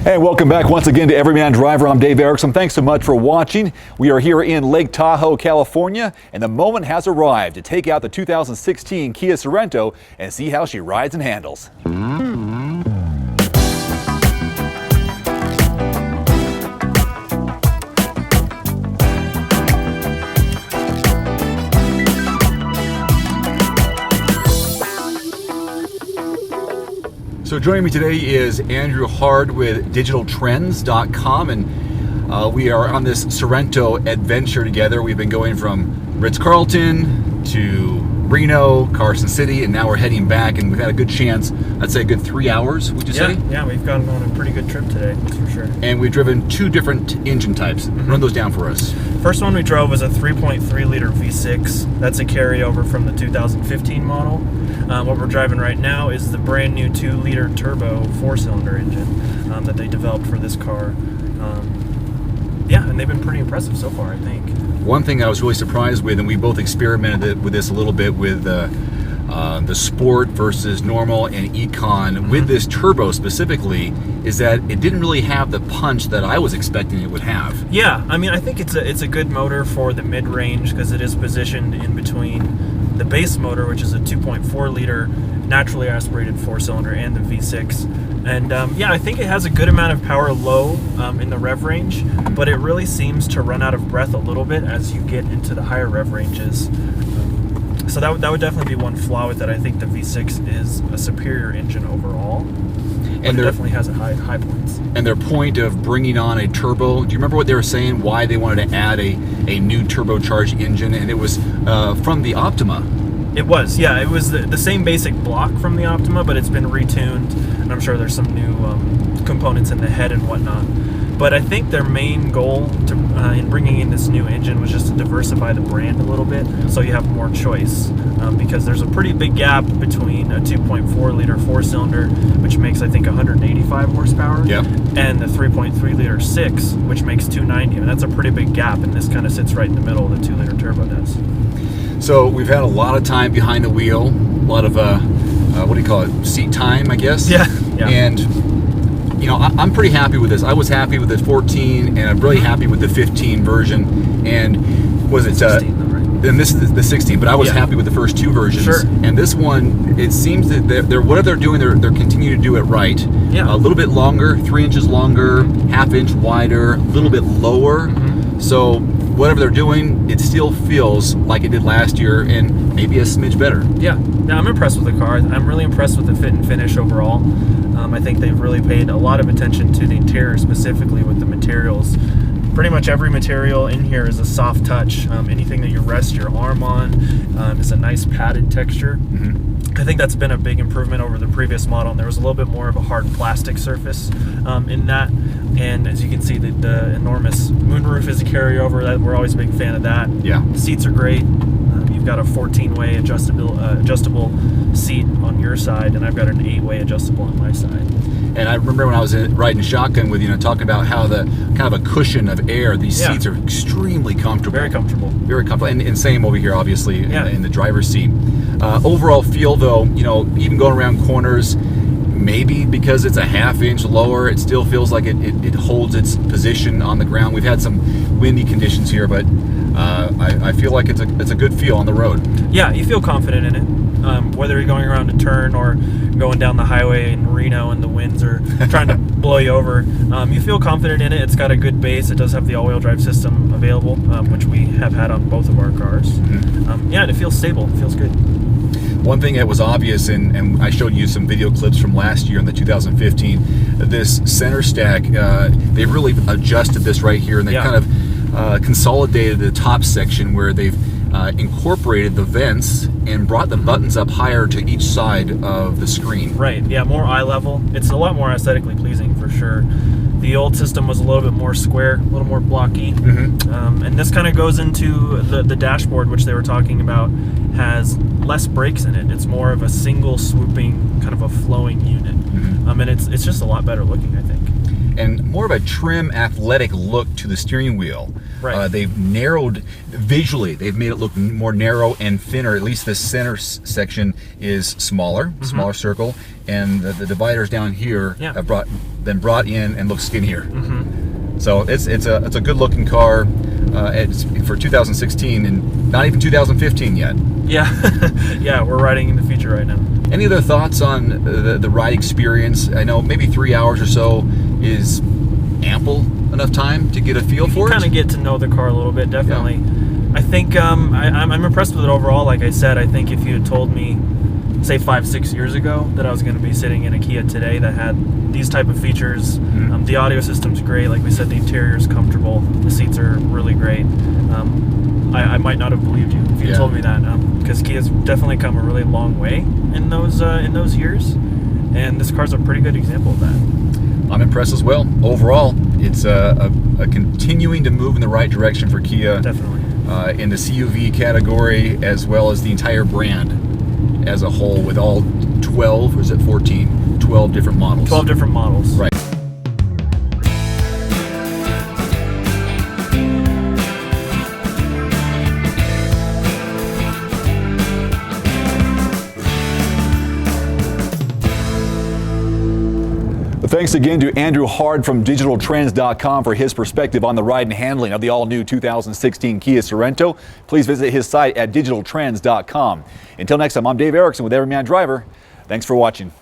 Hey, welcome back once again to Everyman Driver. I'm Dave Erickson. Thanks so much for watching. We are here in Lake Tahoe, California, and the moment has arrived to take out the 2016 Kia Sorento and see how she rides and handles. So joining me today is Andrew Hard with digitaltrends.com, and we are on this Sorento adventure together. We've been going from Ritz-Carlton to Reno, Carson City, and now we're heading back, and we've had a good chance, I'd say a good 3 hours, would you say? Yeah, we've gone on a pretty good trip today, that's for sure. And we've driven two different engine types. Run those down for us. First one we drove was a 3.3 liter V6. That's a carryover from the 2015 model. What we're driving right now is the brand new 2 liter turbo 4-cylinder engine that they developed for this car. Yeah, and they've been pretty impressive so far, I think. One thing I was really surprised with, and we both experimented with this a little bit with the sport versus normal and econ, with this turbo specifically, is that it didn't really have the punch that I was expecting it would have. Yeah, I mean, I think it's a good motor for the mid-range because it is positioned in between the base motor, which is a 2.4 liter naturally aspirated 4-cylinder, and the V6. And yeah, I think it has a good amount of power low in the rev range, but it really seems to run out of breath a little bit as you get into the higher rev ranges. So that would definitely be one flaw with it. I think the V6 is a superior engine overall, but it definitely has high points. And their point of bringing on a turbo, do you remember what they were saying, why they wanted to add a new turbocharged engine? And it was from the Optima. It was, yeah. It was the same basic block from the Optima, but it's been retuned, and I'm sure there's some new components in the head and whatnot. But I think their main goal in bringing in this new engine was just to diversify the brand a little bit, so you have more choice. Because there's a pretty big gap between a 2.4 liter 4-cylinder, which makes I think 185 horsepower, and the 3.3 liter 6, which makes 290. And that's a pretty big gap, and this kind of sits right in the middle. The 2 liter turbo does. So we've had a lot of time behind the wheel, a lot of what do you call it, seat time, I guess. Yeah. And you know, I'm pretty happy with this. I was happy with the 14, and I'm really happy with the 15 version. And was it 16, right? And this is the 16, but I was happy with the first 2 versions. Sure. And this one, it seems that they're whatever they're doing, they're continuing to do it right. Yeah. A little bit longer, 3 inches longer, half inch wider, a little bit lower. So whatever they're doing, it still feels like it did last year, and maybe a smidge better. Yeah, I'm impressed with the car. I'm really impressed with the fit and finish overall. I think they've really paid a lot of attention to the interior, specifically with the materials. Pretty much every material in here is a soft touch. Anything that you rest your arm on is a nice padded texture. I think that's been a big improvement over the previous model, and there was a little bit more of a hard plastic surface in that. And as you can see, the enormous moonroof is a carryover. We're always a big fan of that. Yeah. The seats are great. You've got a 14-way adjustable seat on your side, and I've got an 8-way adjustable on my side. And I remember when I was riding shotgun with you, talking about how the kind of a cushion of air, these seats are extremely comfortable. Very comfortable. Very comfortable. And same over here, obviously, in the driver's seat. Overall feel, though, even going around corners, maybe because it's a half inch lower, it still feels like it holds its position on the ground. We've had some windy conditions here, but I feel like it's a good feel on the road. Yeah, you feel confident in it. Whether you're going around a turn or going down the highway in Reno and the winds are trying to blow you over, you feel confident in it. It's got a good base. It does have the all-wheel drive system available, which we have had on both of our cars. Yeah, and it feels stable. It feels good. One thing that was obvious, and I showed you some video clips from last year in the 2015, this center stack, they really adjusted this right here, and they kind of consolidated the top section where they've incorporated the vents and brought the buttons up higher to each side of the screen. Right, yeah, more eye level. It's a lot more aesthetically pleasing for sure. The old system was a little bit more square, a little more blocky. And this kind of goes into the dashboard, which they were talking about, has less brakes in it. It's more of a single swooping, kind of a flowing unit. And it's just a lot better looking, I think. And more of a trim, athletic look to the steering wheel. Right. They've narrowed, visually, they've made it look more narrow and thinner. At least the center section is smaller, smaller circle. And the dividers down here have brought then brought in and looks skinnier. So it's a good looking car. It's for 2016 and not even 2015 yet. Yeah, yeah, we're riding in the future right now. Any other thoughts on the ride experience? I know maybe 3 hours or so is ample enough time to get a feel for it. Kind of get to know the car a little bit, definitely. Yeah. I think I'm impressed with it overall. Like I said, I think if you had told me, say 5-6 years ago, that I was going to be sitting in a Kia today that had these type of features, the audio system's great. Like we said, the interior is comfortable. The seats are really great. I might not have believed you if you told me that, because Kia's definitely come a really long way in those years, and this car's a pretty good example of that. I'm impressed as well. Overall, it's a continuing to move in the right direction for Kia. Definitely. In the CUV category, as well as the entire brand as a whole, with all 12, or is it 14? 12 different models. 12 different models. Right. Thanks again to Andrew Hard from digitaltrends.com for his perspective on the ride and handling of the all-new 2016 Kia Sorento. Please visit his site at digitaltrends.com. Until next time, I'm Dave Erickson with Everyman Driver. Thanks for watching.